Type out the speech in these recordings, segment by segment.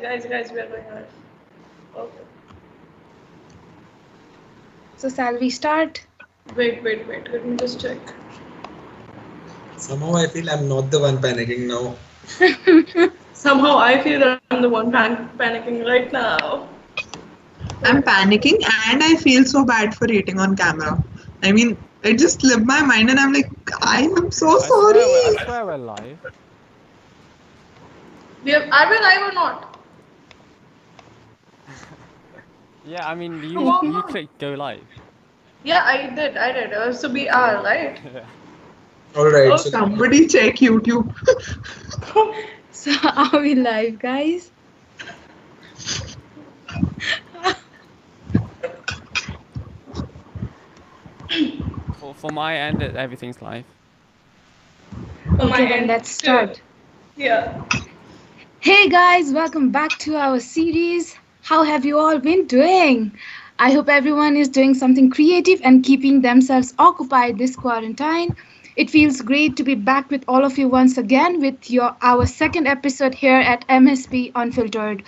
Guys, we are going live. Okay. So shall we start? Wait. Let me just check. Somehow I feel I'm not the one panicking now. Somehow I feel I'm the one panicking right now. I'm panicking and I feel so bad for eating on camera. I mean, it just slipped my mind and I'm like, I am so I sorry. swear we're live. Are we live or not? Yeah, I mean Come you on. clicked go live. Yeah, I did. So we are, right? Alright, Okay. so Somebody check YouTube. So are we live, guys? For my end, everything's live. Okay, then let's start. Yeah. Hey guys, welcome back to our series. How have you all been doing? I hope everyone is doing something creative and keeping themselves occupied this quarantine. It feels great to be back with all of you once again with our second episode here at MSP Unfiltered,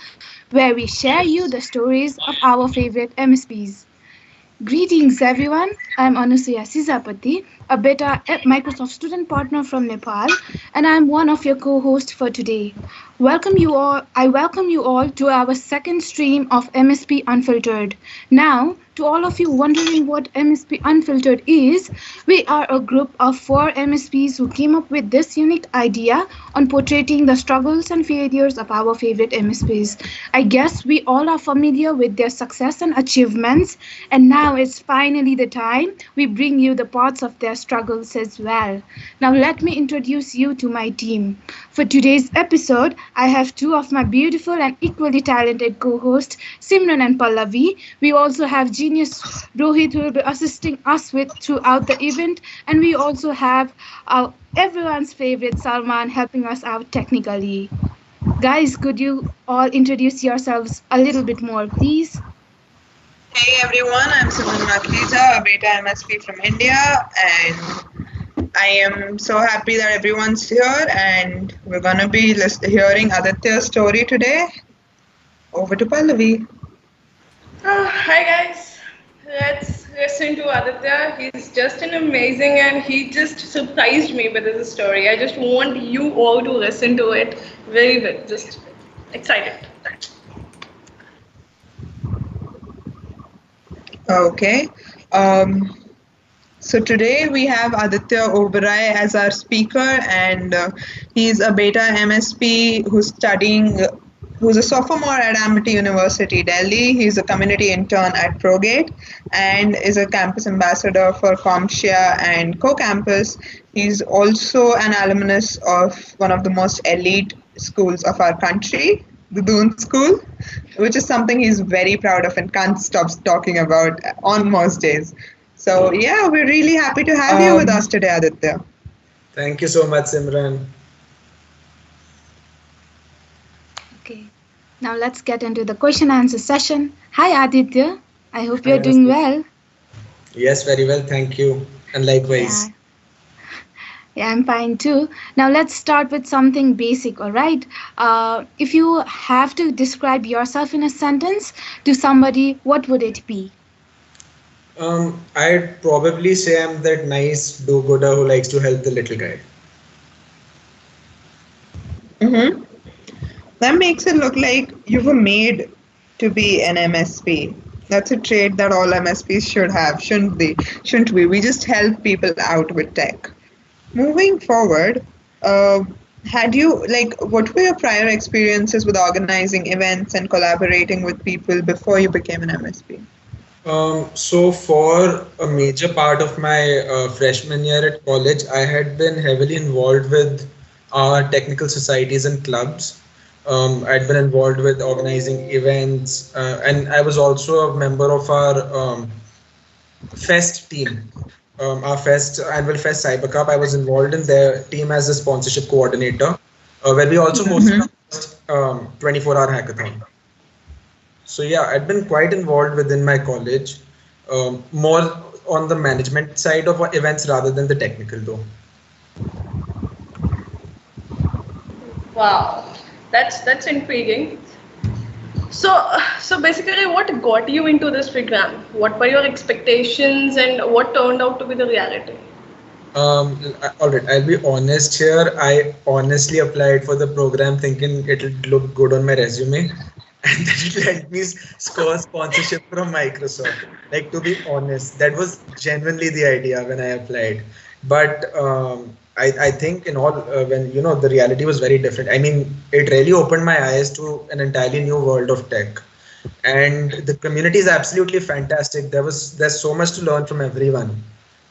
where we share you the stories of our favorite MSPs. Greetings everyone, I'm Anusuya Sizapati, a beta Microsoft student partner from Nepal, and I'm one of your co-hosts for today. I welcome you all to our second stream of MSP Unfiltered. Now, to all of you wondering what MSP Unfiltered is, we are a group of 4 MSPs who came up with this unique idea on portraying the struggles and failures of our favorite MSPs. I guess we all are familiar with their success and achievements, and now it's finally the time we bring you the parts of their struggles as well. Now, let me introduce you to my team. For today's episode, I have two of my beautiful and equally talented co hosts, Simran and Pallavi. We also have genius Rohit, who will be assisting us with throughout the event, and we also have everyone's favorite Salman helping us out technically. Guys, could you all introduce yourselves a little bit more, please? Hey everyone, I'm Simran Makhija, a beta MSP from India, and I am so happy that everyone's here and we're gonna be hearing Aditya's story today. Over to Pallavi. Hi guys. Let's listen to Aditya. He's just an amazing and he just surprised me with his story. I just want you all to listen to it. Very good. Just excited. Okay. Um, so today we have Aditya Oberai as our speaker, and he's a beta MSP who's a sophomore at Amity University, Delhi. He's a community intern at Progate and is a campus ambassador for CompTIA and Co-Campus. He's also an alumnus of one of the most elite schools of our country, the Doon School, which is something he's very proud of and can't stop talking about on most days. So yeah, we're really happy to have you with us today, Aditya. thank you so much, Simran. Okay, now let's get into the question answer session. Hi Aditya, I hope you're Hi, doing Anusya. well. Yes, very well, thank you. And likewise. Yeah. Yeah, I'm fine too. Now let's start with something basic, all right? If you have to describe yourself in a sentence to somebody, what would it be? I'd probably say I'm that nice do-gooder who likes to help the little guy. Mm-hmm. That makes it look like you were made to be an MSP. That's a trait that all MSPs should have, shouldn't they? Shouldn't we? We just help people out with tech. Moving forward, what were your prior experiences with organizing events and collaborating with people before you became an MSP? So for a major part of my freshman year at college, I had been heavily involved with our technical societies and clubs. I'd been involved with organizing events, and I was also a member of our fest team. Our fest annual fest Cyber Cup. I was involved in their team as a sponsorship coordinator, where we also hosted Mm-hmm. our first 24-hour hackathon. So yeah, I'd been quite involved within my college, more on the management side of events rather than the technical though. Wow. That's intriguing. So basically, what got you into this program? What were your expectations, and what turned out to be the reality? All right, I'll be honest here. I honestly applied for the program thinking it'll look good on my resume, and then it let me score sponsorship from Microsoft. Like, to be honest, that was genuinely the idea when I applied. But I think in all, when the reality was very different. I mean, it really opened my eyes to an entirely new world of tech, and the community is absolutely fantastic. There's so much to learn from everyone,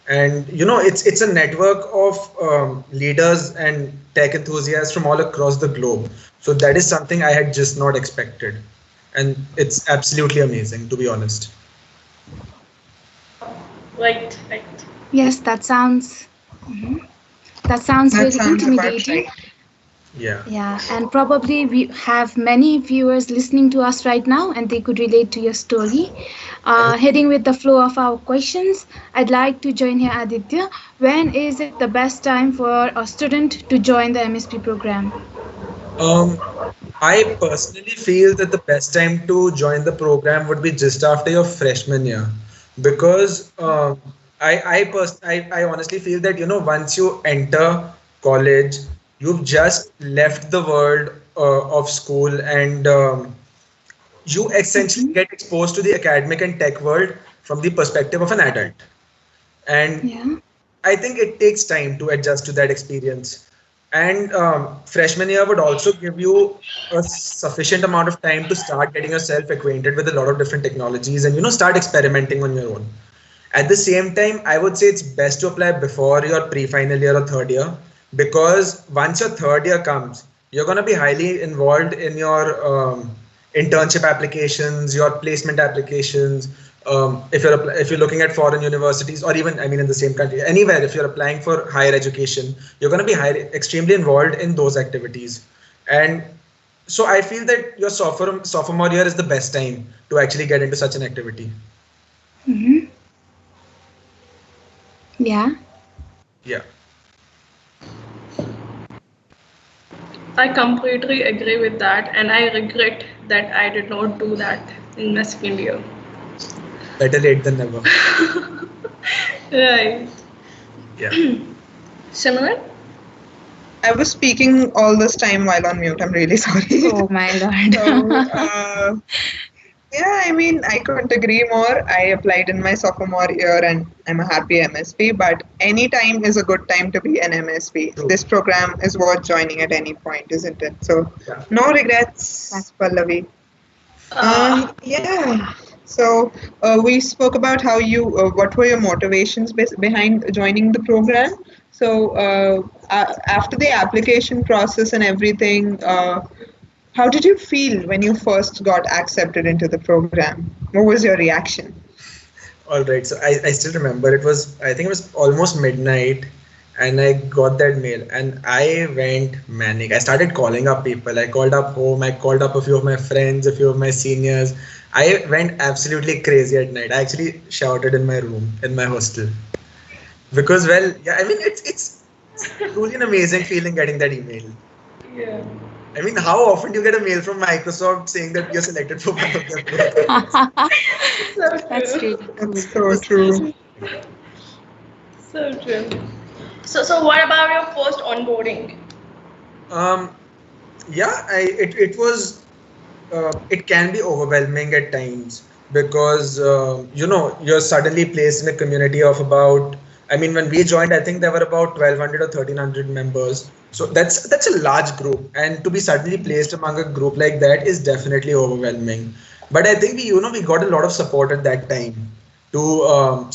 and it's a network of leaders and tech enthusiasts from all across the globe. So that is something I had just not expected, and it's absolutely amazing, to be honest. Right, right. Yes, that sounds That very sounds about intimidating. right. Yeah. Yeah, and probably we have many viewers listening to us right now and they could relate to your story. I hope. Heading with the flow of our questions, I'd like to join here, Aditya. When is it the best time for a student to join the MSP program? um I personally feel that the best time to join the program would be just after your freshman year, because I honestly feel that once you enter college, you've just left the world of school, and you essentially Mm-hmm. get exposed to the academic and tech world from the perspective of an adult. And Yeah. I think it takes time to adjust to that experience. And freshman year would also give you a sufficient amount of time to start getting yourself acquainted with a lot of different technologies, and start experimenting on your own. At the same time, I would say it's best to apply before your pre-final year or third year, because once your third year comes, you're going to be highly involved in your internship applications, your placement applications. If you're looking at foreign universities, or even, I mean, in the same country, anywhere, if you're applying for higher education, you're going to be extremely involved in those activities. And so I feel that your sophomore year is the best time to actually get into such an activity. Mm-hmm. Yeah. Yeah. I completely agree with that, and I regret that I did not do that in my second year. Better late than never. Right. Yeah. Simran? I was speaking all this time while on mute. I'm really sorry. Oh my lord. So, yeah, I mean, I couldn't agree more. I applied in my sophomore year and I'm a happy MSP, but any time is a good time to be an MSP. True. This program is worth joining at any point, isn't it? So, Yeah. no regrets, Pallavi. Yeah. So, we spoke about how what were your motivations behind joining the program. So, after the application process and everything, how did you feel when you first got accepted into the program? What was your reaction? All right. So I still remember I think it was almost midnight, and I got that mail, and I went manic. I started calling up people. I called up home. I called up a few of my friends, a few of my seniors. I went absolutely crazy at night. I actually shouted in my room, in my hostel. Because, well, yeah, I mean, it's truly an amazing feeling getting that email. Yeah. I mean, how often do you get a mail from Microsoft saying that you're selected for one of their programs? So That's true. really cool. That's so true. So true. So what about your first onboarding? Um, yeah, it was it can be overwhelming at times, because you're suddenly placed in a community of about, I mean, when we joined, I think there were about 1,200 or 1,300 members. So that's a large group, and to be suddenly placed among a group like that is definitely overwhelming. But I think we got a lot of support at that time to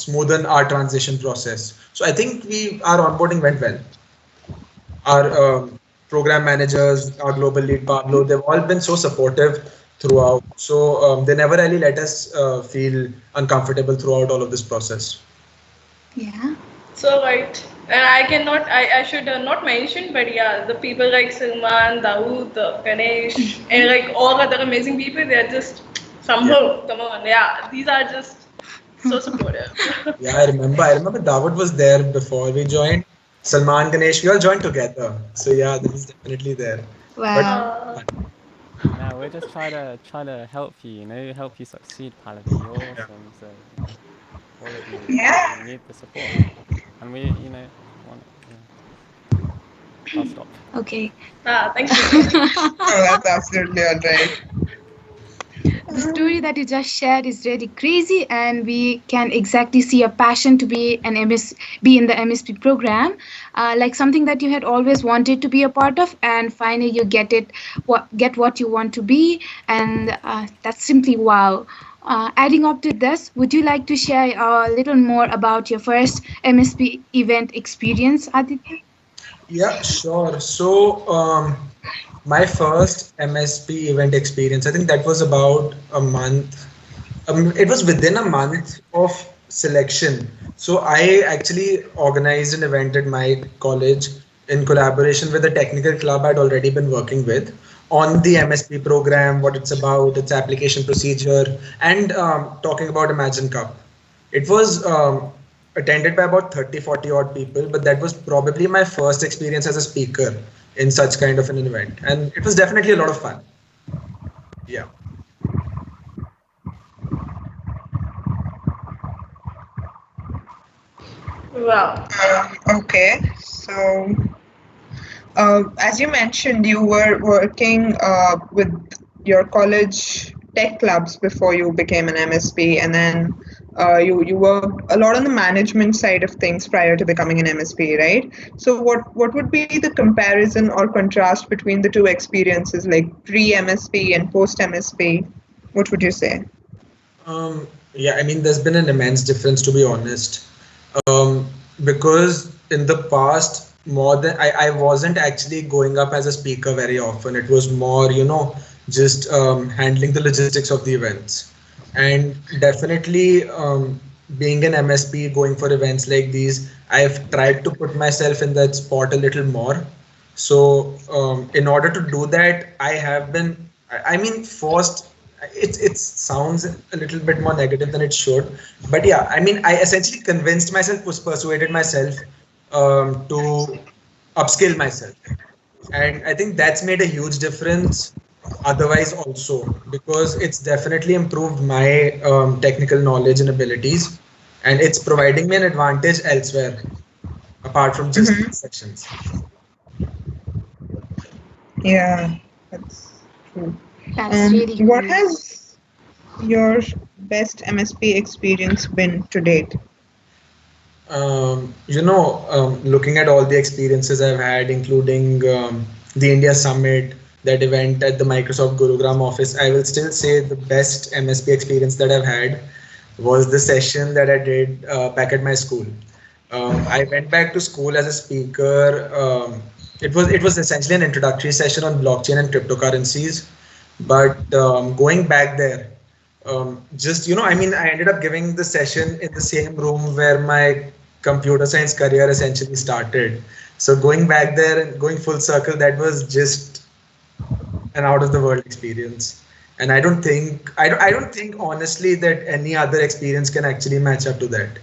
smoothen our transition process. So I think our onboarding went well. Our program managers, our global lead Pablo, they've all been so supportive throughout. So they never really let us feel uncomfortable throughout all of this process. Yeah. So right. And I should not mention, but yeah, the people like Salman, Dawood, Ganesh, and like all other amazing people, they're just somehow, come on, yeah, these are just so supportive. Yeah, I remember Dawood was there before we joined. Salman, Ganesh, we all joined together. So yeah, that is definitely there. But Wow. Uh, No, we're just try to help you. Help you succeed, Pallavi. You're awesome. So all of you, Yeah. you need the support, and we, want. Yeah, I'll stop. Okay. Thank you. Oh, that's absolutely all right. The story that you just shared is really crazy, and we can exactly see a passion to be in the MSP program, like something that you had always wanted to be a part of, and finally you get what you want to be, and that's simply wow. Adding up to this, would you like to share a little more about your first MSP event experience, Aditya? Yeah, sure. So, my first MSP event experience, I think that was about a month. It was within a month of selection. So, I actually organized an event at my college in collaboration with a technical club I'd already been working with on the MSP program, what it's about, its application procedure, and talking about Imagine Cup. It was attended by about 30, 40 odd people, but that was probably my first experience as a speaker in such kind of an event. And it was definitely a lot of fun. Yeah. Wow. Okay, so as you mentioned, you were working with your college tech clubs before you became an MSP, and then you worked a lot on the management side of things prior to becoming an MSP, right? So what would be the comparison or contrast between the two experiences, like pre MSP and post MSP? What would you say? Yeah, I mean, there's been an immense difference, to be honest. Um, because in the past, more than I wasn't actually going up as a speaker very often. It was more, just handling the logistics of the events. And definitely, being an MSP, going for events like these, I've tried to put myself in that spot a little more. So, in order to do that, I have been, I mean, forced. It sounds a little bit more negative than it should, but yeah, I mean, I essentially convinced myself, persuaded myself to upskill myself, and I think that's made a huge difference. Otherwise, also because it's definitely improved my technical knowledge and abilities, and it's providing me an advantage elsewhere apart from just Hmm. these sections. Yeah, that's true. That's really What cool. has your best MSP experience been to date? Looking at all the experiences I've had, including the India Summit, that event at the Microsoft Gurugram office, I will still say the best MSP experience that I've had was the session that I did back at my school. I went back to school as a speaker. It was essentially an introductory session on blockchain and cryptocurrencies. But going back there, just I mean, I ended up giving the session in the same room where my computer science career essentially started. So going back there and going full circle, that was just an out of the world experience. And I don't think honestly that any other experience can actually match up to that.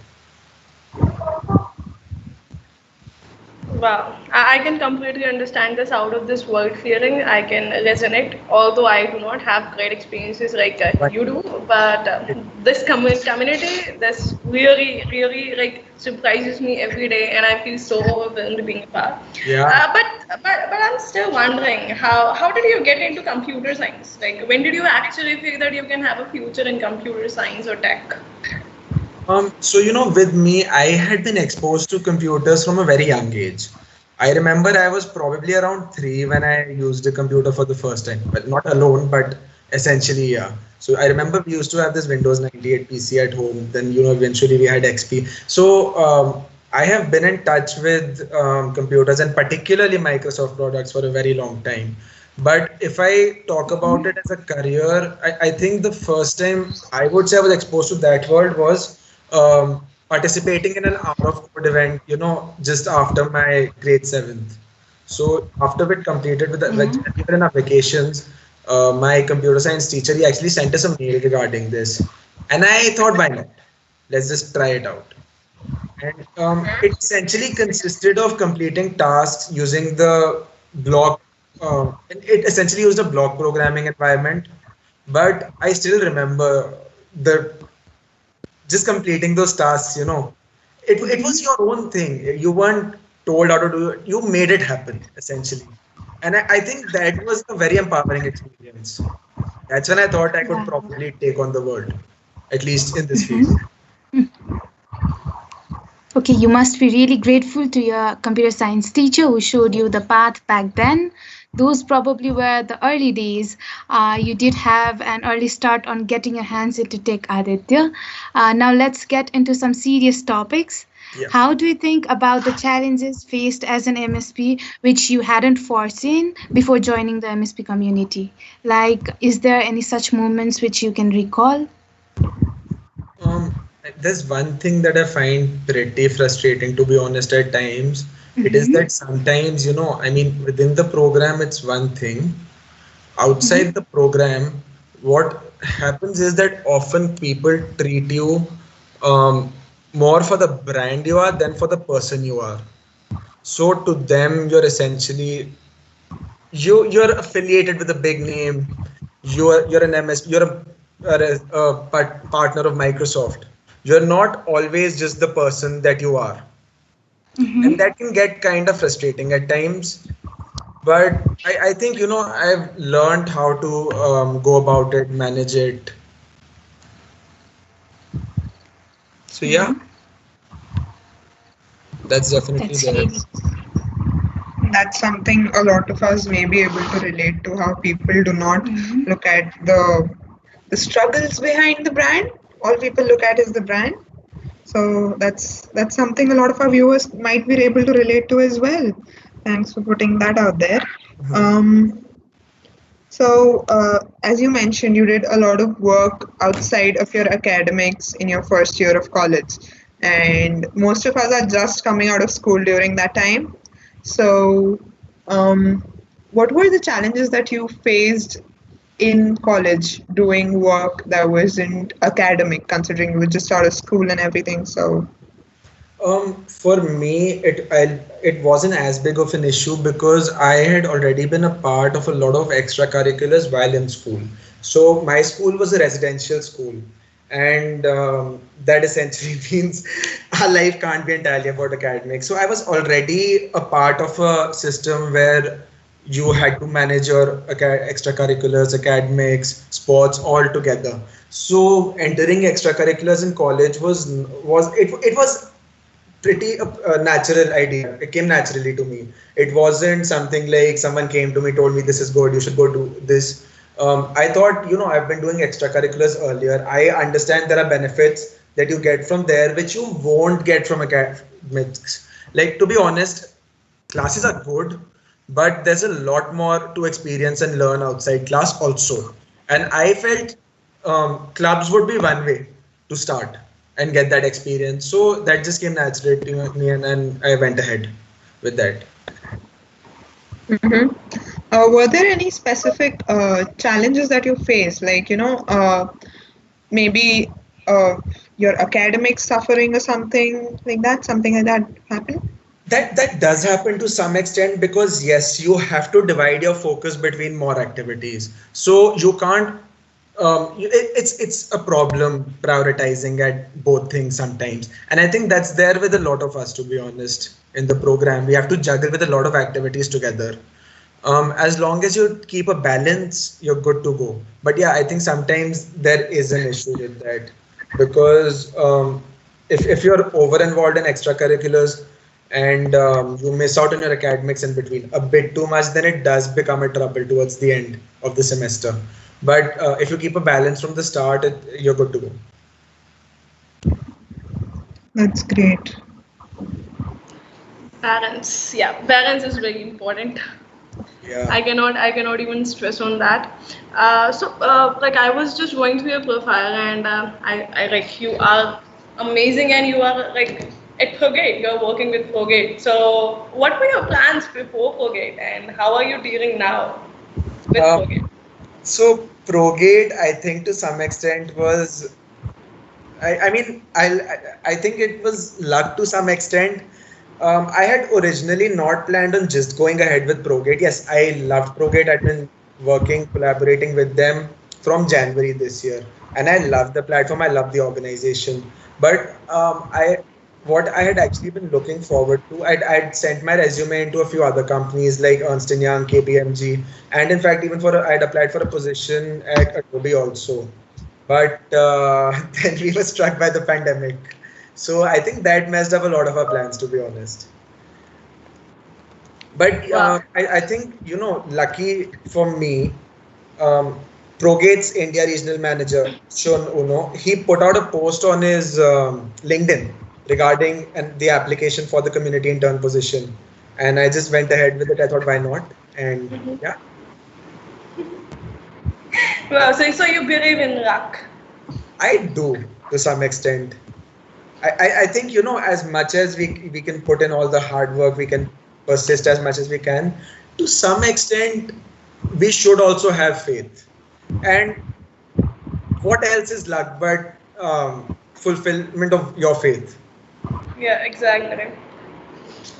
Wow, I can completely understand this out of this world feeling. I can resonate, although I do not have great experiences like But you do. But this community, this really, really like surprises me every day, and I feel so overwhelmed being a part. yeah. But I'm still wondering how did you get into computer science? Like when did you actually feel that you can have a future in computer science or tech? So with me, I had been exposed to computers from a very young age. I remember I was probably around 3 when I used a computer for the first time. Well, not alone, but essentially, yeah. So I remember we used to have this Windows 98 PC at home. Then, eventually we had XP. So I have been in touch with computers and particularly Microsoft products for a very long time. But if I talk about it as a career, I think the first time I would say I was exposed to that world was participating in an hour of code event, just after my grade seventh. So after we completed with Mhm. we were in our vacations, my computer science teacher, he actually sent us a mail regarding this, and I thought, why not? Let's just try it out. And it essentially consisted of completing tasks using the block. it essentially used a block programming environment, but I still remember the just completing those tasks. It was Mm-hmm. your own thing. You weren't told how to do it. You made it happen essentially, and I think that was a very empowering experience. That's when I thought I could Wow. probably take on the world, at least in this field. Mm-hmm. Okay, you must be really grateful to your computer science teacher who showed you the path back then. Those probably were the early days. You did have an early start on getting your hands into tech, Aditya. Now let's get into some serious topics. Yeah. How do you think about the challenges faced as an MSP which you hadn't foreseen before joining the MSP community? Like, is there any such moments which you can recall? Um, there's one thing that I find pretty frustrating, to be honest, at times. It is Mm-hmm. that sometimes, I mean, within the program, it's one thing. Mm-hmm. Outside the program, what happens is that often people treat you um, more for the brand you are than for the person you are. So to them, you're affiliated with a big name. You're an MS. You're a partner of Microsoft. You're not always just the person that you are, and Mm-hmm. that can get kind of frustrating at times. But I think I've learned how to go about it, manage it. So yeah, Yeah, that's definitely that's there. really. That's something a lot of us may be able to relate to, how people do not Mm-hmm. look at the struggles behind the brand. All people look at is the brand. So that's something a lot of our viewers might be able to relate to as well. Thanks for putting that out there. Mhm. Um, so, as you mentioned, you did a lot of work outside of your academics in your first year of college, and most of us are just coming out of school during that time. So, um, what were the challenges that you faced in college doing work that wasn't academic, considering you were just out of school and everything? So, For me, it wasn't as big of an issue because I had already been a part of a lot of extracurriculars while in school. So my school was a residential school, and that essentially means our life can't be entirely about academics. So I was already a part of a system where you had to manage your extracurriculars, academics, sports all together. So entering extracurriculars in college was pretty natural idea. It came naturally to me. It wasn't something like someone came to me, told me this is good, you should go do this. I thought, I've been doing extracurriculars earlier. I understand there are benefits that you get from there, which you won't get from academics. Like, to be honest, classes are good, but there's a lot more to experience and learn outside class also. And I felt clubs would be one way to start and get that experience. So that just came naturally to me, and I went ahead with that. mhm. Were there any specific challenges that you faced? Like, maybe uh, your academics suffering or something like that happened? That does happen to some extent because yes, you have to divide your focus between more activities. So you can't. It's a problem prioritizing at both things sometimes, and I think that's there with a lot of us. To be honest, in the program, we have to juggle with a lot of activities together. As long as you keep a balance, you're good to go. But yeah, I think sometimes there is an issue with that because if you're over involved in extracurriculars and you miss out on your academics in between a bit too much, then it does become a trouble towards the end of the semester. But if you keep a balance from the start, you're good to go. That's great. Balance, yeah, balance is very important. Yeah. I cannot even stress on that. Like I was just going through your profile, and I like you are amazing, and you are like at Progate. You're working with Progate. So, what were your plans before Progate, and how are you dealing now with Um, Progate? so Progate, I think to some extent I mean, I think it was luck to some extent. I had originally not planned on just going ahead with ProGate. Yes, I loved ProGate. I'd been working, collaborating with them from January this year, and I love the platform. I love the organization. But what I had actually been looking forward to, I'd sent my resume into a few other companies like Ernst& Young, KPMG, and in fact, even I'd applied for a position at Adobe also. But then we were struck by the pandemic. So I think that messed up a lot of our plans, to be honest. But Wow. I think, lucky for me, um, ProGate's India regional manager, Shun Uno, he put out a post on his LinkedIn regarding the application for the community intern position. And I just went ahead with it. I thought, why not? And yeah, Wow. So you believe in luck. I do to some extent. I think, as much as we can put in all the hard work, we can persist as much as we can. To some extent, we should also have faith. And what else is luck but fulfillment of your faith? Yeah, exactly.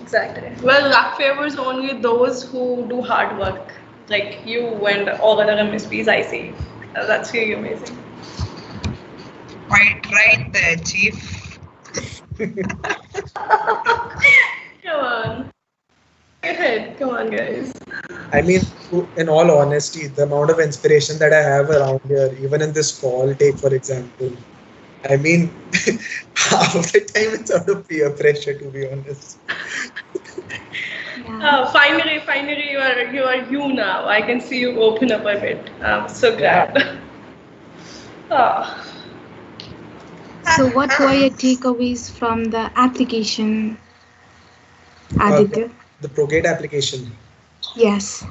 Exactly. Well, luck favors only those who do hard work, like you and all other MSPs I see. That's really amazing. Quite right there, Chief. Come on. Go ahead. Come on, guys. I mean, in all honesty, the amount of inspiration that I have around here, even in this call, take for example, I mean, half of the time it's out of peer pressure, to be honest. Yeah. Finally, you are you now. I can see you open up a bit. I'm so Yeah. glad. Ah. So, what were your takeaways from the application, Uh, the, Aditya? the ProGate application. Yes.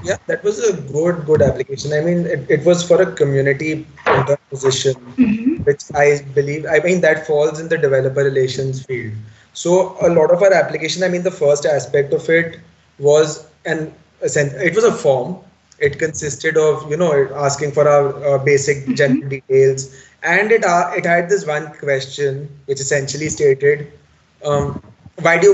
Yeah, that was a good application. I mean, it was for a community intern position, Mm-hmm. which I believe, I mean, that falls in the developer relations field. So a lot of our application, I mean, the first aspect of it was it was a form. It consisted of, asking for our basic Mm-hmm. general details, and it had this one question which essentially stated, um, why do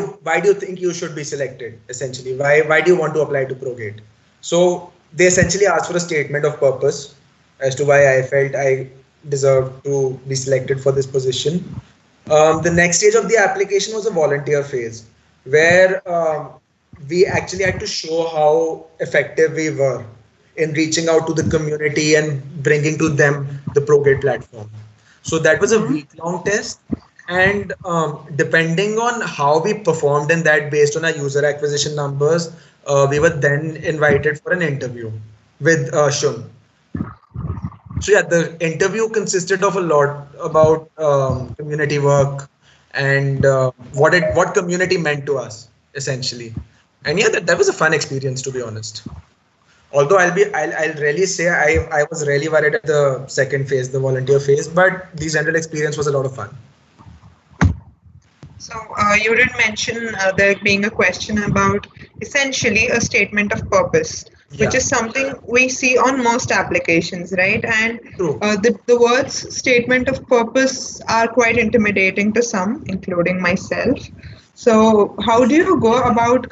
you think you should be selected? Essentially, why do you want to apply to ProGate? So they essentially asked for a statement of purpose as to why I felt I deserved to be selected for this position. The next stage of the application was a volunteer phase, where we actually had to show how effective we were in reaching out to the community and bringing to them the ProGate platform. So that was a Yeah. week-long test, and depending on how we performed in that, based on our user acquisition numbers, we were then invited for an interview with Shun. So yeah, the interview consisted of a lot about community work and what community meant to us essentially. And yeah, that was a fun experience, to be honest. Although I'll really say I was really worried at the second phase, the volunteer phase, but the general experience was a lot of fun. So you did mention there being a question about essentially a statement of purpose, which Yeah, is something we see on most applications, right? And true. the words statement of purpose are quite intimidating to some, including myself. So how do you go about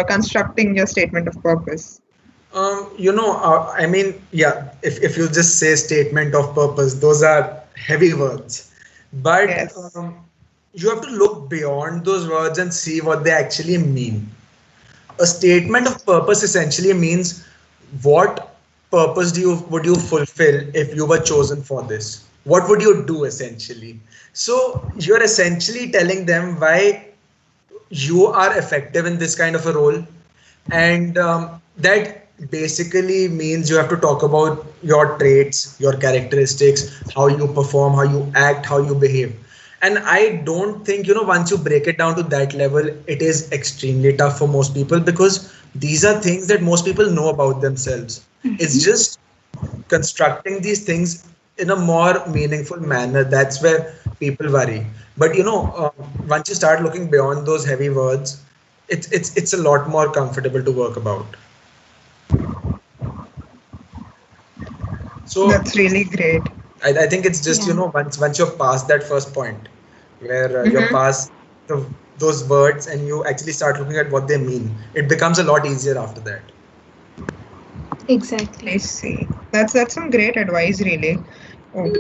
constructing your statement of purpose? I mean, yeah, if you just say statement of purpose, those are heavy words. But Yes. you have to look beyond those words and see what they actually mean. A statement of purpose essentially means, what purpose would you fulfill if you were chosen for this? What would you do essentially? So you're essentially telling them why you are effective in this kind of a role, and that basically means you have to talk about your traits, your characteristics, how you perform, how you act, how you behave. And I don't think, once you break it down to that level, it is extremely tough for most people, because these are things that most people know about themselves. It's Mm-hmm. just constructing these things in a more meaningful manner, that's where people worry. But once you start looking beyond those heavy words, it's a lot more comfortable to work about. So That's really great. I think it's just, Yeah. once you're past that first point, where you're Mm-hmm. past, the, those words and you actually start looking at what they mean, it becomes a lot easier after that. Exactly. I see. That's some great advice, really. Oh,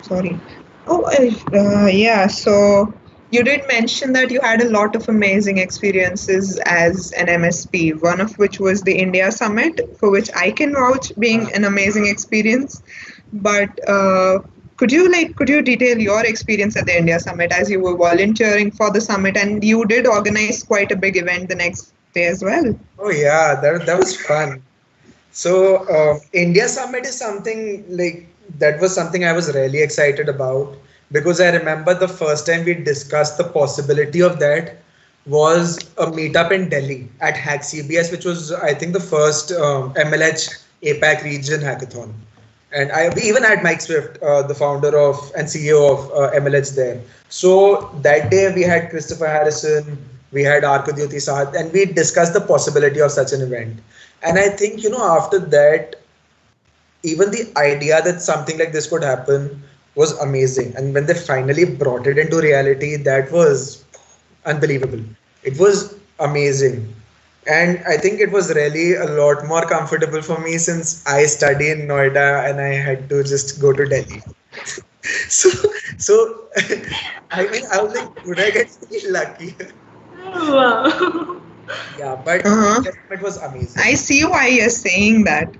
sorry. Oh, yeah. So you did mention that you had a lot of amazing experiences as an MSP. One of which was the India Summit, for which I can vouch being an amazing experience. But could you detail your experience at the India Summit as you were volunteering for the summit and you did organize quite a big event the next day as well? Oh yeah, that was fun. So India Summit is something like that was something I was really excited about because I remember the first time we discussed the possibility of that was a meetup in Delhi at Hack CBS, which was I think the first MLH APAC region hackathon. And we even had Mike Swift, the founder of and CEO of MLH there. So that day we had Christopher Harrison, we had Arkadyoti Saad, and we discussed the possibility of such an event. And I think, after that, even the idea that something like this could happen was amazing. And when they finally brought it into reality, that was unbelievable. It was amazing. And I think it was really a lot more comfortable for me since I study in Noida and I had to just go to Delhi. So, so I mean, I was like, would I get lucky? Wow. Yeah, but Uh-huh. it was amazing. I see why you're saying that.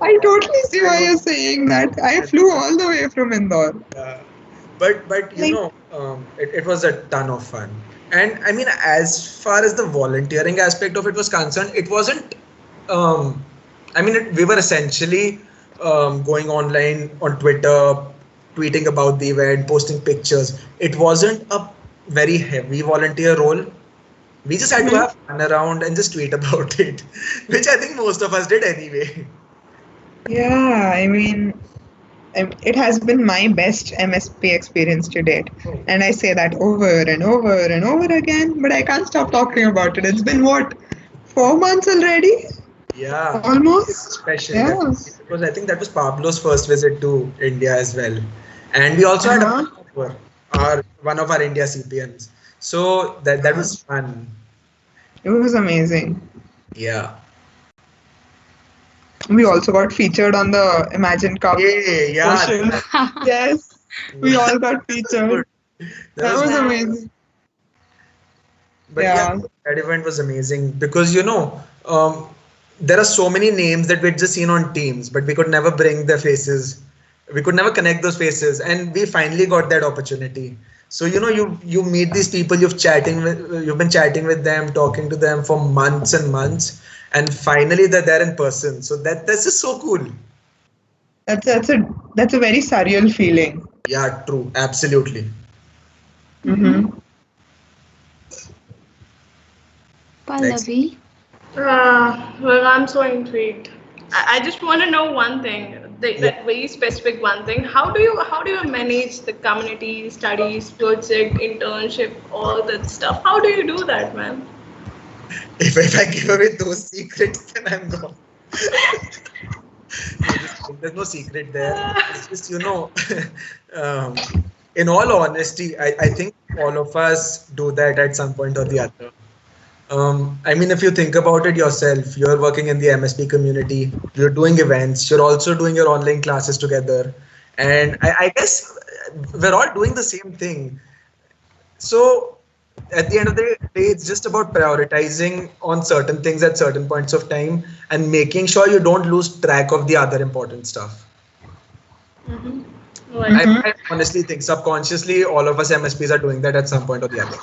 I totally see why you're saying that. I flew all the way from Indore. Uh, but Like, it was a ton of fun. And I mean, as far as the volunteering aspect of it was concerned, it wasn't. Um, I mean, we were essentially going online on Twitter, tweeting about the event, posting pictures. It wasn't a very heavy volunteer role. We just had to have fun around and just tweet about it, which I think most of us did anyway. yeah, I mean, it has been my best MSP experience to date. And I say that over and over and over again, but I can't stop talking about it. It's been what, 4 months already? Yeah, Almost? special Yeah. because I think that was Pablo's first visit to India as well, and we also had Uh-huh. our one of our India CPMs. So that was fun. It was amazing. Yeah. We also got featured on the Imagine Cup Yeah. social. Yes, we all got featured. That That was was fun. amazing. But yeah, Yeah. that event was amazing because there are so many names that we'd just seen on Teams, but we could never bring their faces. We could never connect those faces, and we finally got that opportunity. So you meet these people you've been chatting with them, talking to them for months and months, and finally they're there in person. So that's just so cool. That's a very surreal feeling. Yeah, true, absolutely. Mm-hmm. Next. Pallavi. Well, I'm so intrigued. I just want to know one thing, Yeah. that very specific one thing. How do you manage the community, studies, project, internship, all that stuff? How do you do that, man? If I give away those secrets, then I'm gone. There's no secret there. It's just, um, in all honesty, I think all of us do that at some point or the other. I mean, if you think about it yourself, you're working in the MSP community, you're doing events, you're also doing your online classes together. And I guess we're all doing the same thing. So at the end of the day, it's just about prioritizing on certain things at certain points of time and making sure you don't lose track of the other important stuff. Right, I honestly think subconsciously all of us MSPs are doing that at some point or the other.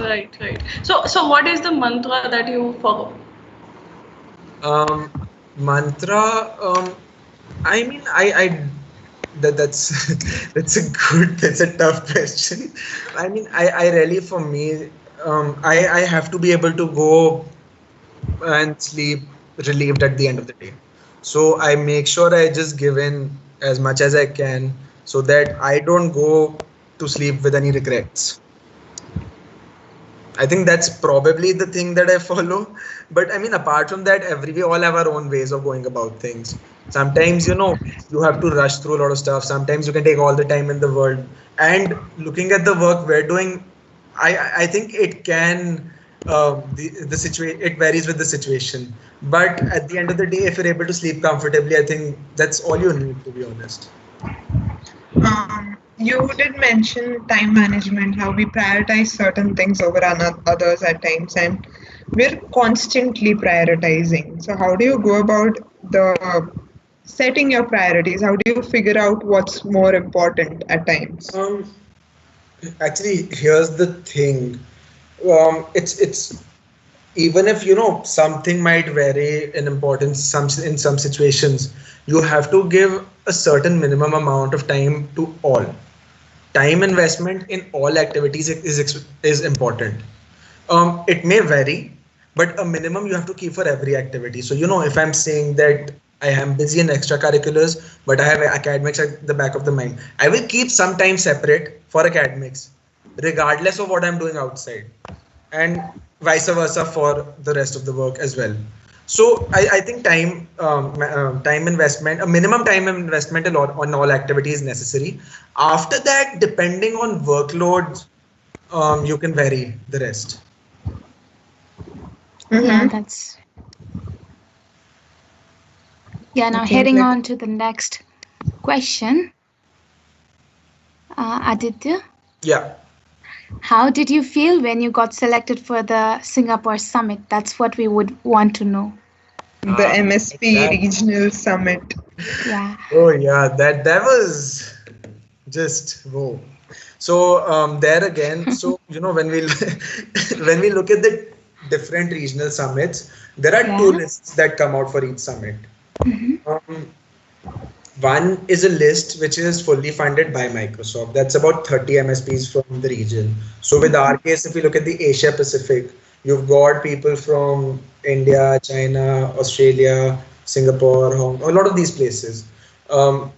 right. So what is the mantra that you follow? Um, Mantra. I mean, I that's that's a tough question. I mean, I really for me, I have to be able to go and sleep relieved at the end of the day. So I make sure I just give in as much as I can so that I don't go to sleep with any regrets. I think that's probably the thing that I follow. But I mean, apart from that, we all have our own ways of going about things. Sometimes, you have to rush through a lot of stuff. Sometimes you can take all the time in the world. And looking at the work we're doing, I think it can, the situation, it varies with the situation. But at the end of the day, if you're able to sleep comfortably, I think that's all you need, to be honest. You did mention time management, how we prioritize certain things over others at times, and we're constantly prioritizing. So, how do you go about the setting your priorities? How do you figure out what's more important at times? Actually, here's the thing. It's even if something might vary in importance in some situations, you have to give a certain minimum amount of time to all. Time investment in all activities is important. It may vary, but a minimum you have to keep for every activity. So if I'm saying that I am busy in extracurriculars, but I have academics at the back of the mind, I will keep some time separate for academics, regardless of what I'm doing outside, and vice versa for the rest of the work as well. So I think time investment, a minimum time investment on all activities is necessary. After that, depending on workloads, you can vary the rest. Yeah, that's. Yeah, now Okay, heading like on to the next question. Aditya, Yeah. how did you feel when you got selected for the Singapore summit? That's what we would want to know. the MSP That, Regional Summit. Yeah. oh yeah, that was just whoa. So there again, so when we when we look at the different regional summits, there are two Yeah. lists that come out for each summit. Hmm. Um, One is a list which is fully funded by Microsoft. That's about 30 MSPs from the region. So with our case, if we look at the Asia Pacific, you've got people from India, China, Australia, Singapore, Hong Kong, a lot of these places.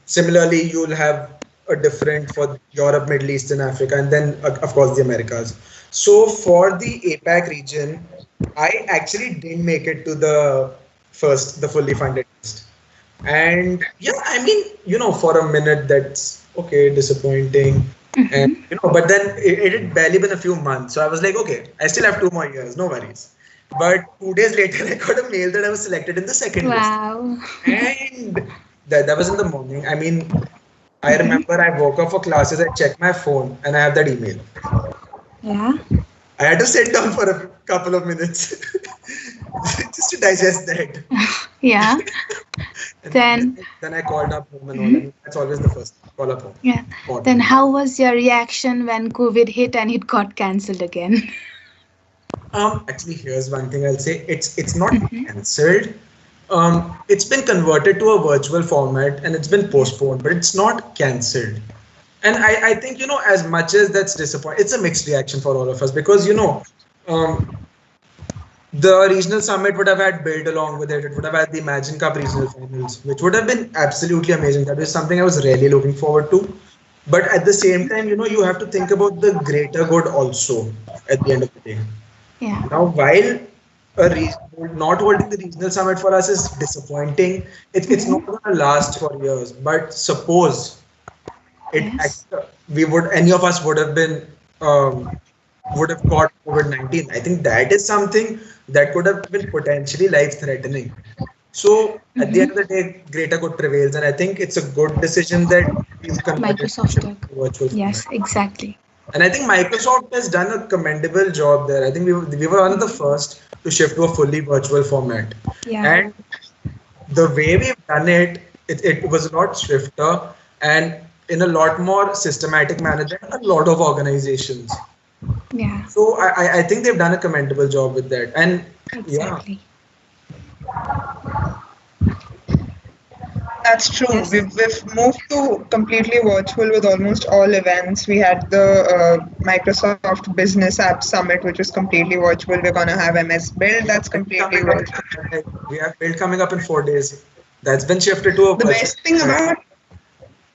Similarly, you'll have a different for Europe, Middle East, and Africa, and then of course the Americas. So for the APAC region, I actually didn't make it to the fully funded list. And yeah, I mean, for a minute that's okay, disappointing. And Hmm. but then it had barely been a few months. So I was like, okay, I still have 2 more years, no worries. But 2 days later, I got a mail that I was selected in the second list. Wow. And that was in the morning. I mean, I Hmm. remember I woke up for classes, I checked my phone, and I have that email. Yeah. I had to sit down for a couple of minutes just to digest that. Yeah. And Then, then I called up home and all. I mhm. mean, that's always the first call up home. Yeah. Then, Important. how was your reaction when COVID hit and it got cancelled again? Actually, here's one thing I'll say. It's not Hmm. cancelled. It's been converted to a virtual format and it's been postponed, but it's not cancelled. And I think, as much as that's disappointing, it's a mixed reaction for all of us because, um, the regional summit would have had built along with it. It would have had the Imagine Cup regional finals, which would have been absolutely amazing. That is something I was really looking forward to. But at the same time, you have to think about the greater good also at the end of the day. Yeah. Now, while not holding the regional summit for us is disappointing, it's Hmm. not going to last for years. But suppose Yes. we would, any of us um, would have caught COVID-19. I think that is something that could have been potentially life-threatening. So at the Hmm. end of the day, greater good prevails, and I think it's a good decision that we've converted Microsoft shift took. to virtual format. Yes, exactly. And I think Microsoft has done a commendable job there. I think we were one of the first to shift to a fully virtual format, Yeah. and the way we've done it was a lot swifter and in a lot more systematic manner than a lot of organizations. Yeah. So I think they've done a commendable job with that. And yeah, Exactly. That's true. Yes. We've moved to completely virtual with almost all events. We had the Microsoft Business App Summit, which was completely virtual. We're gonna have MS Build, we have that's build completely coming up. virtual. We have build coming up in 4 days. That's been shifted to a The virtual best thing format. about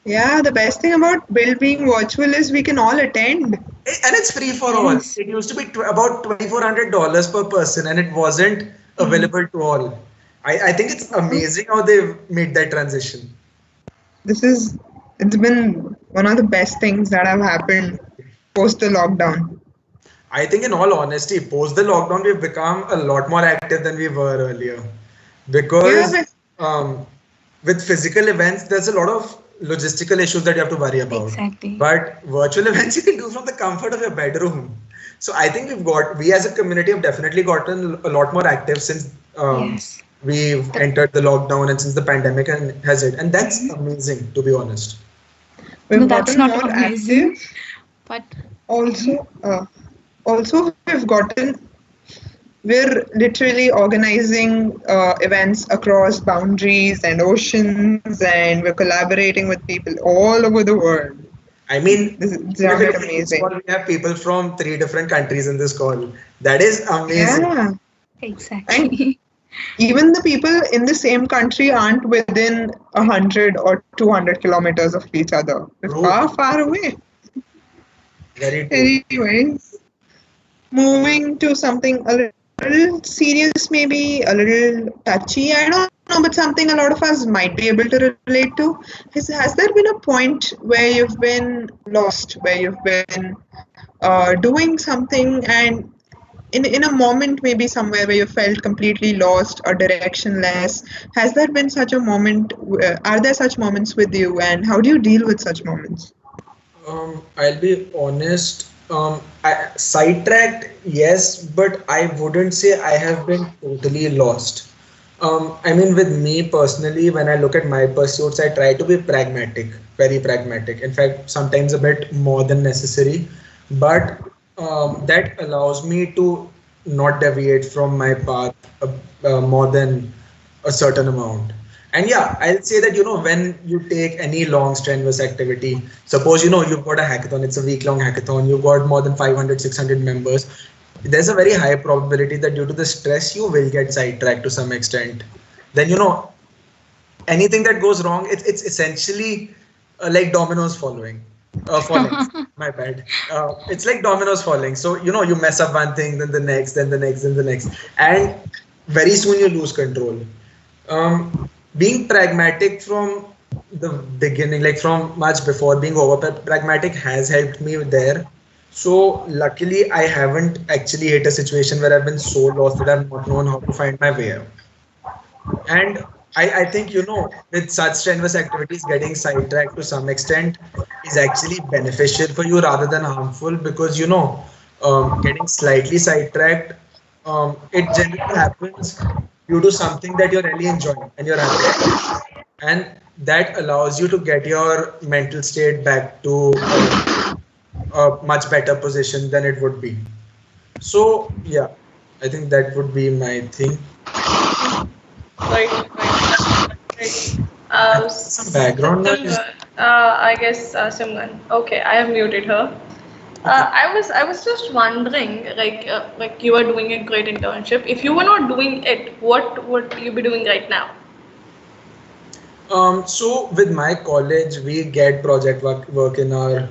Yeah, the best thing about Build being virtual is we can all attend. And it's free for all. Yes. It used to be about $2,400 per person, and it wasn't Mm. available to all. I think it's amazing how they've made that transition. This is, it's been one of the best things that have happened post the lockdown. I think, in all honesty, post the lockdown, we've become a lot more active than we were earlier. Yeah, Because but um, with physical events, there's a lot of logistical issues that you have to worry about. Exactly. But virtual events, you can do from the comfort of your bedroom. So I think we as a community have definitely gotten a lot more active since Yes. we've The- entered the lockdown and since the pandemic has hit. And that's amazing, to be honest. no, we've that's gotten not more amazing. active. But Also, we've gotten, we're literally organizing events across boundaries and oceans, and we're collaborating with people all over the world. I mean, This is even if sounded you take this call, amazing. we have people from 3 different countries in this call. That is amazing. Yeah, and exactly. even the people in the same country aren't within 100 or 200 kilometers of each other. We're True. far, far away. Very true. Anyways, moving to something a little serious, maybe a little touchy. I don't know, but something a lot of us might be able to relate to. Has there been a point where you've been lost, where you've been doing something and in a moment maybe somewhere where you felt completely lost or directionless? Has there been such a moment? Are there such moments with you, and how do you deal with such moments? I'll be honest. Sidetracked, yes, but I wouldn't say I have been totally lost. I mean, with me personally, when I look at my pursuits, I try to be pragmatic, very pragmatic. In fact, sometimes a bit more than necessary. But that allows me to not deviate from my path more than a certain amount. And yeah, I'll say that, when you take any long strenuous activity, suppose, you've got a hackathon, it's a week long hackathon, you've got more than 500, 600 members, there's a very high probability that due to the stress, you will get sidetracked to some extent. Then, anything that goes wrong, it's essentially like dominoes falling. My bad. It's like dominoes falling. So, you mess up one thing, then the next, then the next, then the next. And very soon you lose control. Being pragmatic from the beginning, like from much before, being over pragmatic has helped me there. So luckily, I haven't actually hit a situation where I've been so lost that I've not known how to find my way out. And I think, with such strenuous activities, getting sidetracked to some extent is actually beneficial for you rather than harmful because, getting slightly sidetracked, it generally happens due to something that you're really enjoying and you're happy about. And that allows you to get your mental state back to a much better position than it would be. So, yeah, I think that would be my thing. Right, right. Some background noise. I guess Simran. Okay, I have muted her. I was just wondering, like you are doing a great internship. If you were not doing it, what would you be doing right now? So with my college, we get project work in our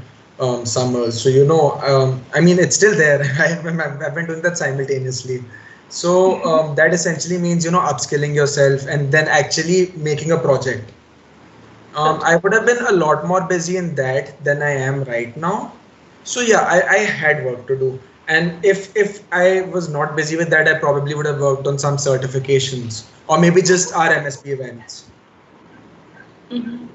summers. So I mean, it's still there. I've been doing that simultaneously. So that essentially means upskilling yourself and then actually making a project. I would have been a lot more busy in that than I am right now. So yeah, I had work to do. And if I was not busy with that, I probably would have worked on some certifications or maybe just our MSP events. Hmm.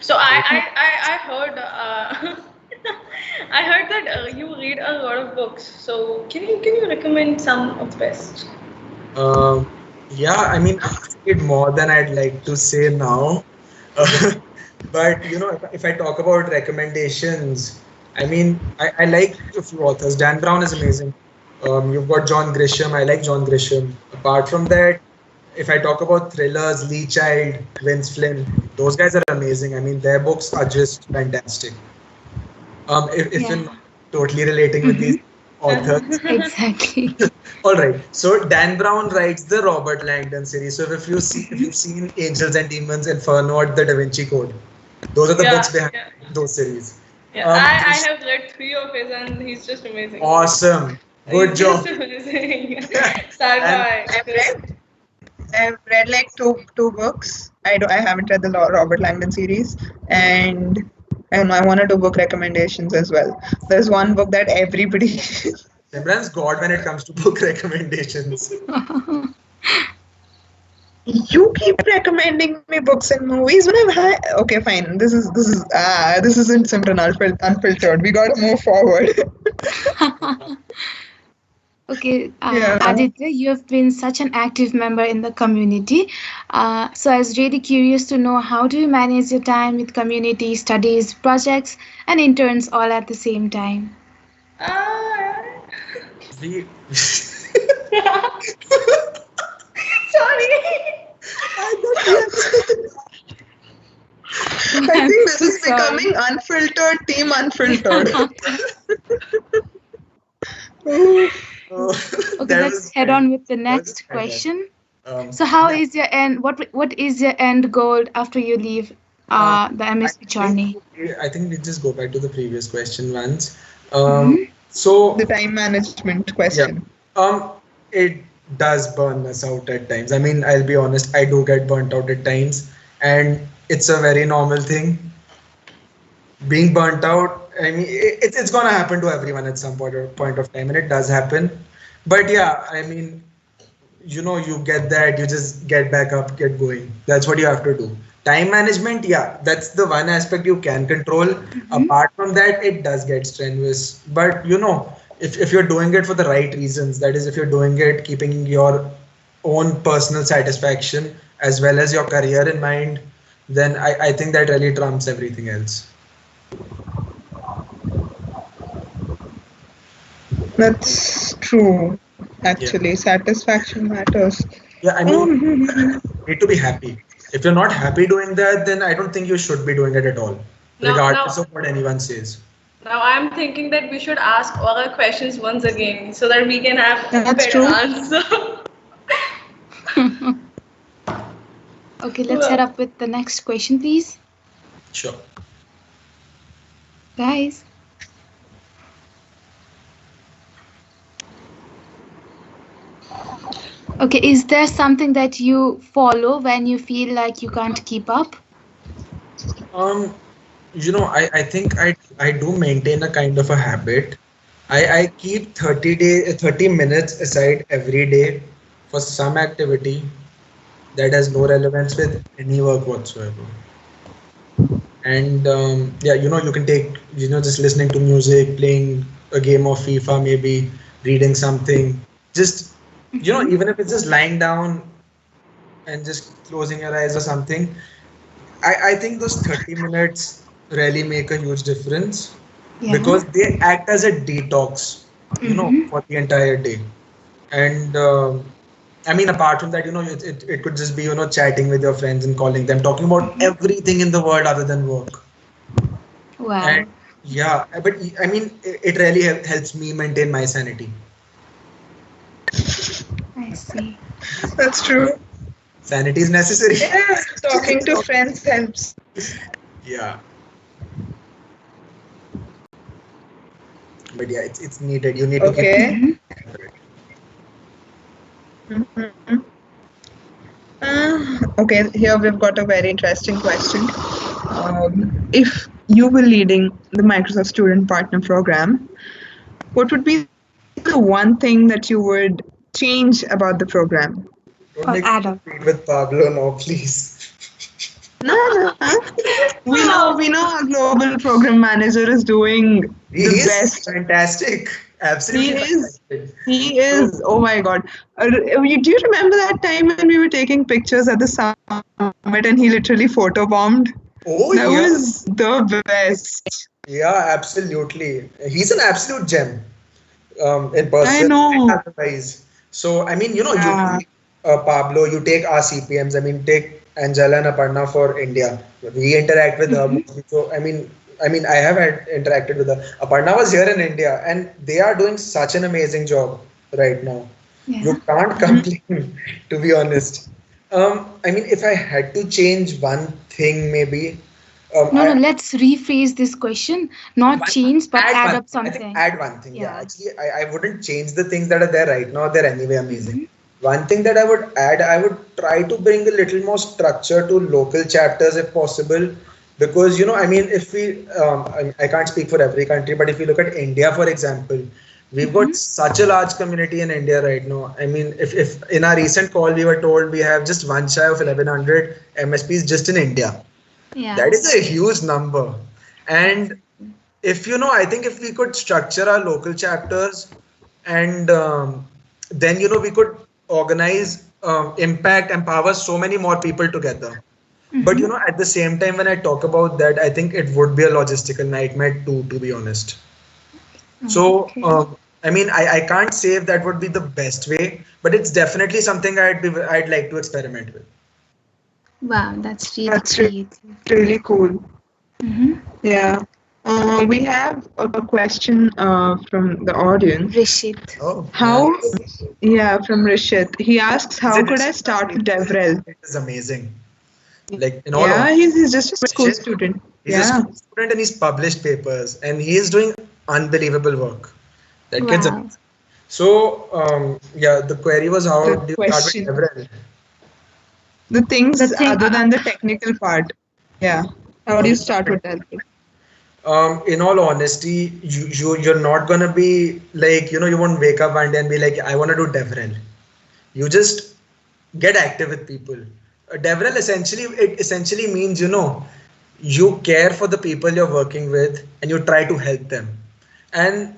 So I heard I heard that you read a lot of books. So can you recommend some of the best? Um, yeah, I mean, I read more than I'd like to say now. But if I talk about recommendations, I mean, I like a few authors. Dan Brown is amazing. You've got John Grisham. I like John Grisham. Apart from that, if I talk about thrillers, Lee Child, Vince Flynn, those guys are amazing. I mean, their books are just fantastic. If you're Yeah. not totally relating with these authors, Exactly. all right. So Dan Brown writes the Robert Langdon series. So if you've seen Angels and Demons, Inferno, or The Da Vinci Code, those are the Yeah, books behind yeah, those series. yeah. I Chris, have read three of his, and he's just amazing. awesome. Good It's just job. amazing. Start And by I've just read I've read like two books. I haven't read the Robert Langdon series, and I want to do book recommendations as well. There's one book that everybody Simran's God when it comes to book recommendations. you keep recommending me books and movies when I've had. Okay, fine. This isn't Simran unfiltered. We gotta move forward. Okay, Yeah. Aditya, you have been such an active member in the community. So I was really curious to know how do you manage your time with community studies, projects, and interns all at the same time? ah. We Sorry. I thought we had I I'm think this so is sorry. becoming unfiltered, team unfiltered. Oof. oh, Okay, that let's was head fan- on with the that was next fantastic. question. So, how Yeah. is your end? What is your end goal after you leave Uh, the I MSP think journey? I think we just go back to the previous question once. Hmm. The So time management yeah, question. it does burn us out at times. I mean, I'll be honest, I do get burnt out at times, and it's a very normal thing. Being burnt out, I mean, it's gonna happen to everyone at some point of time, and it does happen. But yeah, I mean, you get that, you just get back up, get going. That's what you have to do. Time management, yeah, that's the one aspect you can control. Hmm. Apart from that, it does get strenuous, but if you're doing it for the right reasons, that is, if you're doing it keeping your own personal satisfaction as well as your career in mind, then I think that really trumps everything else. That's true. Yeah, Actually, satisfaction matters. yeah, I mean, Um, need to be happy. If you're not happy doing that, then I don't think you should be doing it at all, Now, regardless now, of what anyone says. now, I'm thinking that we should ask all our questions once again so that we can have that's better true. answer. Okay, let's head Well, up with the next question, please, Sure. guys. Okay, is there something that you follow when you feel like you can't keep up? Um, I think I do maintain a kind of a habit. I keep 30 minutes aside every day for some activity that has no relevance with any work whatsoever. And yeah, you can take, just listening to music, playing a game of FIFA, maybe reading something, just, Hmm. even if it's just lying down and just closing your eyes or something. I think those 30 minutes really make a huge difference Yeah. because they act as a detox, Hmm. for the entire day. And I mean, apart from that, it could just be, chatting with your friends and calling them, talking about Hmm. everything in the world other than work. And Wow, yeah, but I mean, it really helps me maintain my sanity. I see. That's true. Sanity is necessary. Yeah, talking to friends helps. Yeah, but yeah, it's needed. You need to keep Okay. Hmm. for it. Mhm. Okay, here we've got a very interesting question. If you were leading the Microsoft Student Partner Program, what would be the one thing that you would change about the program? Don't Or make me Adam. compete with Pablo now, please. No, no, huh? We know our global program manager is doing He the is best. fantastic. He Absolutely is. fantastic. He So, is. Oh my God. Do you remember that time when we were taking pictures at the summit and he literally photobombed? That oh was yeah, the best. yeah, absolutely. He's an absolute gem, in I person and know. otherwise. So, I mean, you Yeah. take Pablo, you take our CPMs, I mean, take Angela and Aparna for India. We interact with her Hmm. mostly. So, I mean, I have interacted with her. Aparna was here in India, and they are doing such an amazing job right now. You Yeah. can't Mhm. complain, to be honest. I mean, if I had to change one thing, maybe. No, no, I let's rephrase this question. Not one, change, but add add one up thing. I think something. add one thing. Yeah, Yeah. actually, I wouldn't change the things that are there right now. They're anyway amazing. Mm-hmm. One thing that I would add, I would try to bring a little more structure to local chapters if possible. Because, I mean, if we, I can't speak for every country, but if you look at India, for example, we've Mm-hmm. got such a large community in India right now. I mean, if in our recent call we were told we have just one shy of 1100 MSPs just in India, Yeah. that is a huge number. And if I think if we could structure our local chapters and then we could organize, impact, empower so many more people together. But Mm-hmm. at the same time, when I talk about that, I think it would be a logistical nightmare too, to be honest. So Okay. I mean, I can't say if that would be the best way, but it's definitely something I'd like to experiment with. Wow, that's really That's creative. really cool. Mm-hmm. Yeah. We have a question from the audience. Rishit. Oh, How, yeah, from Rishit. He asks, is how it could I start with DevRel? it is amazing. Like in all Yeah, honesty, he's just a school Rishit, student. he's a Yeah. school student and he's published papers and he is doing unbelievable work. That kid's Wow. amazing. So, yeah, the query was how The do you start with question, DevRel? the The things thing. other than the technical part. Yeah. How do you start with DevRel? In all honesty, you're not gonna be like, you won't wake up one day and be like, I want to do DevRel. You just get active with people. DevRel essentially means, you care for the people you're working with and you try to help them. And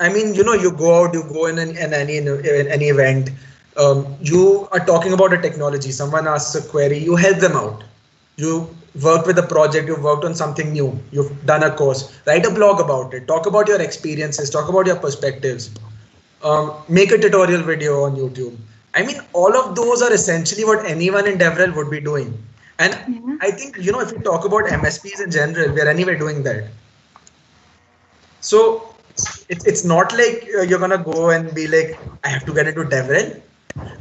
I mean, you go out, you go in any event. You are talking about a technology. Someone asks a query, you help them out. You work with a project, you've worked on something new, you've done a course. Write a blog about it. Talk about your experiences. Talk about your perspectives. Make a tutorial video on YouTube. I mean, all of those are essentially what anyone in DevRel would be doing. And Yeah. I think, if you talk about MSPs in general, we're anyway doing that. So it's not like you're gonna go and be like, I have to get into DevRel.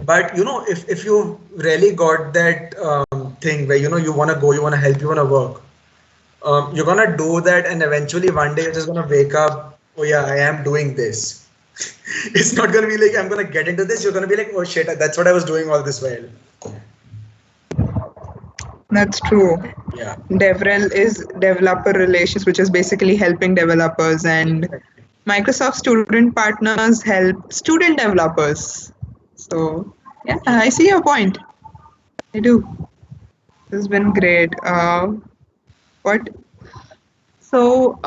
But if you really got that thing where you want to go, you want to help, you want to work, you're gonna do that, and eventually one day you're just gonna wake up. Oh yeah, I am doing this. It's not gonna be like I'm gonna get into this. You're gonna be like, oh shit, that's what I was doing all this while. That's true. Yeah. DevRel is developer relations, which is basically helping developers, and Microsoft student partners help student developers. So, yeah, I see your point. I do. This has been great. What? So,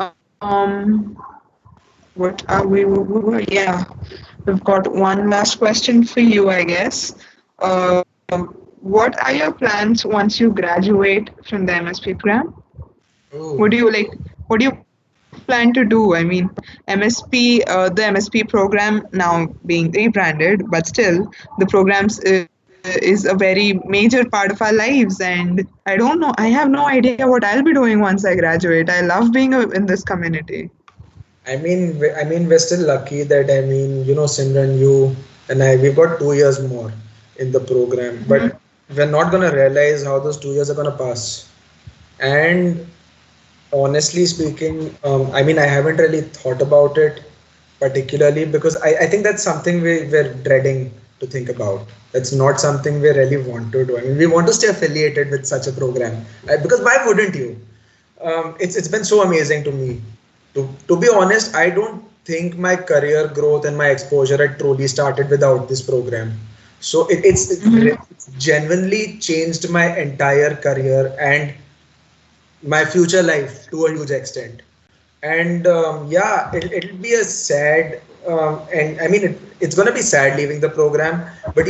what are yeah, we've got one last question for you, I guess. Uh, what are your plans once you graduate from the MSP program? Oh. What do you like? What do you plan to do? I mean, MSP, the MSP program now being rebranded, but still, the programs is a very major part of our lives, and I don't know. I have no idea what I'll be doing once I graduate. I love being in this community. I mean, we're still lucky that Simran, you and I, we've got 2 years more in the program, but we're not gonna realize how those 2 years are gonna pass. And honestly speaking, I mean, I haven't really thought about it particularly because I think that's something we're dreading to think about. That's not something we really want to do. I mean, we want to stay affiliated with such a program because why wouldn't you? It's been so amazing to me. To be honest, I don't think my career growth and my exposure had truly started without this program. So it's genuinely changed my entire career and my future life to a huge extent. And yeah, it'll be a sad, and I mean, it's going to be sad leaving the program, but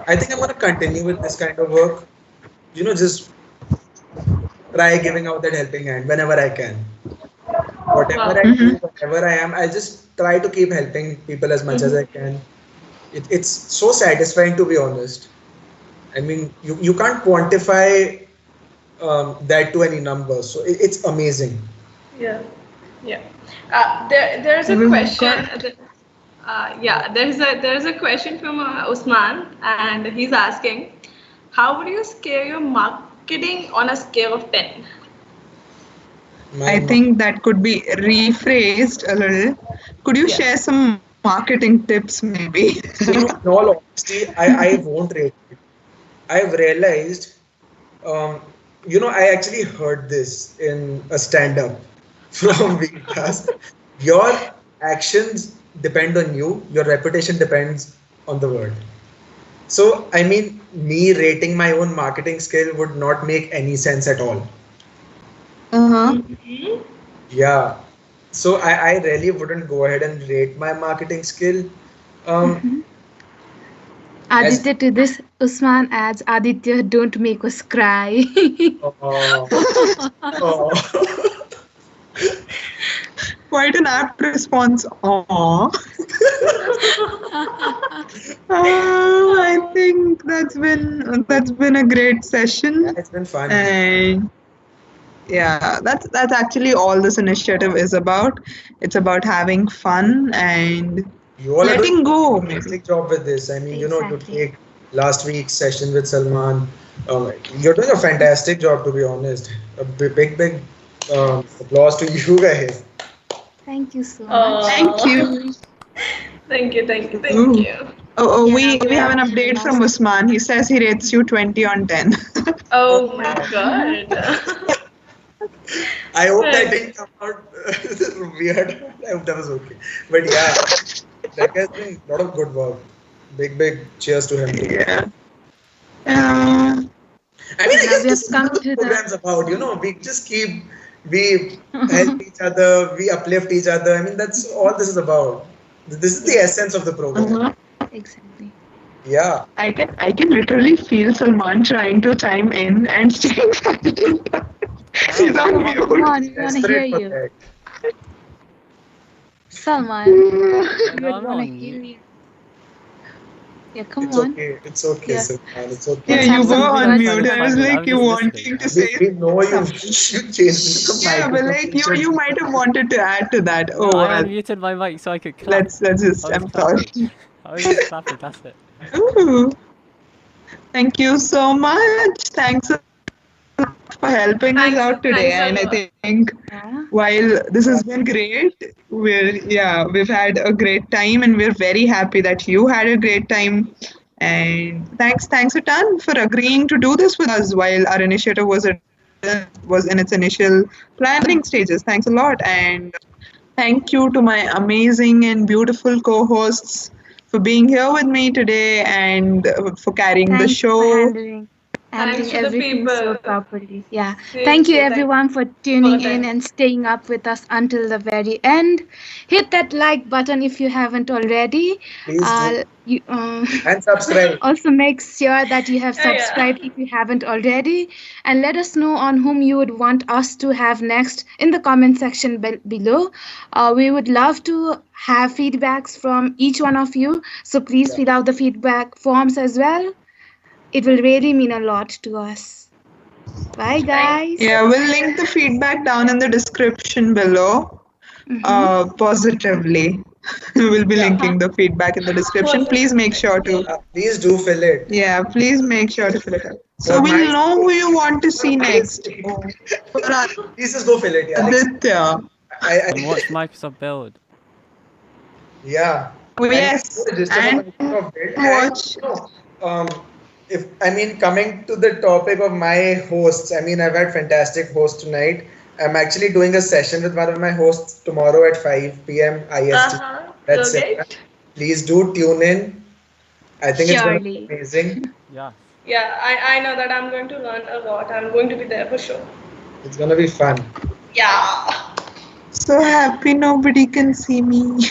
I think I'm going to continue with this kind of work, just try giving out that helping hand whenever I can. Whatever Wow. I do, whatever I am, I just try to keep helping people as much as I can. It's so satisfying, to be honest. I mean, you can't quantify that to any number. So it's amazing. Yeah. Yeah. There's a We've question. got Yeah, there's a question from Usman, and he's asking, how would you scale your marketing on a scale of 10? I think that could be rephrased a little. Could you share some marketing tips, maybe? In all honesty, I won't rate it. I've realized, um, I actually heard this in a stand-up from Vikas. Your actions depend on you. Your reputation depends on the world. So, I mean, me rating my own marketing skill would not make any sense at all. Uh-huh. Yeah. So I really wouldn't go ahead and rate my marketing skill. Um, as Aditya to this, Usman adds, Aditya, don't make us cry. uh, uh, Quite an apt response. Aww. I think that's been a great session, it's been fun. and yeah, that's actually all this initiative is about. It's about having fun and You all are doing letting go. a fantastic job with this. I mean, you Exactly. take last week's session with Salman. You're doing a fantastic job, to be honest. A big applause to you guys. Thank you so much. Oh, Thank you. Thank you, thank you, thank Ooh. you. Oh, Yeah, we have an update from Usman. He says he rates you 20 on 10. Oh my god. I hope that didn't come out weird. I hope that was okay. But yeah, that guy's doing a lot of good work. Big cheers to him. Yeah. I mean, I Now guess we this have is come what to the the program's about. We just we help each other, we uplift each other. I mean, that's all this is about. This is the essence of the program. exactly. Yeah. I can literally feel Salman trying to chime in and staying silent. He's on Come mute. on, we want to hear Desperate for you. that. Salman, we No, would I'm not want to on hear mute. you. Yeah, come It's on. okay. It's okay, Yeah. Salman. It's okay. Yeah, Let's you have were some on fun. mute. I was Fine, like, I'm you just wanting listening. to say We know you something. should change the Yeah, but microphone. like you might have wanted to add to that. No, Oh I well. unmuted my mic so I could clap. Let's just. I was I'm sorry. clapping. I was just clapping, that's it. Ooh. Thank you so much. Thanks for helping us Thanks, out today. thanks a And I lot. think Yeah. while this has been great, we've had a great time, and we're very happy that you had a great time. And thanks a ton for agreeing to do this with us while our initiative was in its initial planning stages. Thanks a lot, and thank you to my amazing and beautiful co-hosts for being here with me today and for carrying the Thanks for show. handling Thanks to the everything so people. properly. Yeah. Seriously, Thank you thank everyone for for tuning that. in and staying up with us until the very end. Hit that like button if you haven't already. Please do. You, And subscribe. also make sure that you have Yeah, yeah. subscribed if you haven't already, and let us know on whom you would want us to have next in the comment section below. We would love to have feedbacks from each one of you, so please fill out the feedback forms as well. It will really mean a lot to us. Bye guys. Yeah, we'll link the feedback down in the description below. Positively. We'll be linking the feedback in the description. Please make sure to Please do fill it. please make sure to fill it out. So For we'll my- know who you want to see next. Please just go fill it. Yeah. Aditya. And watch Microsoft Build. Yeah. Yes. Register for And Microsoft Build. watch. Coming to the topic of my hosts, I mean, I've had fantastic hosts tonight. I'm actually doing a session with one of my hosts tomorrow at 5 p.m. IST. That's Okay. it. Please do tune in. I think it's going to be Surely. amazing. Yeah. Yeah, I know that I'm going to learn a lot. I'm going to be there for sure. It's going to be fun. Yeah. So happy nobody can see me. We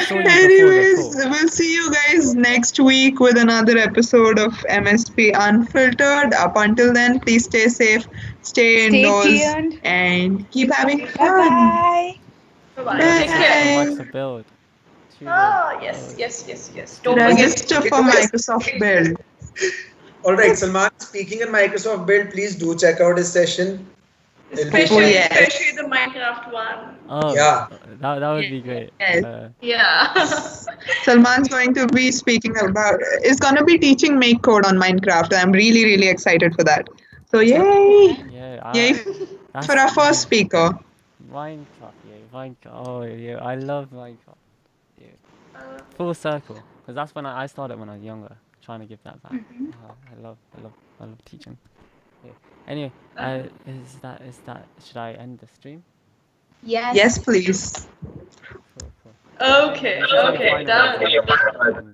saw you before the Anyways, call. we'll see you guys next week with another episode of MSP Unfiltered. Up until then, please stay safe, stay indoors, tuned. and keep having fun. Bye. Bye-bye. Bye. Take care. Microsoft Build. Oh, yes. Don't forget. Register for Microsoft Build. All right, Salman, speaking in Microsoft Build, please do check out his session. Especially, yes. especially the Minecraft one. Oh, Yeah. that would be great. Yes. Yeah. Salman's going to be is going to be teaching make code on Minecraft. I'm really, really excited for that. So, yay! Yeah, Yay for that's our first speaker. Minecraft. Yeah, Minecraft. Oh, yeah, I love Minecraft. Yeah. Full circle, because that's when I started when I was younger, trying to give that back. I love teaching. Yeah. Anyway, should I end the stream? Yes, please. Cool. Okay, This is like a okay, finalizing done. and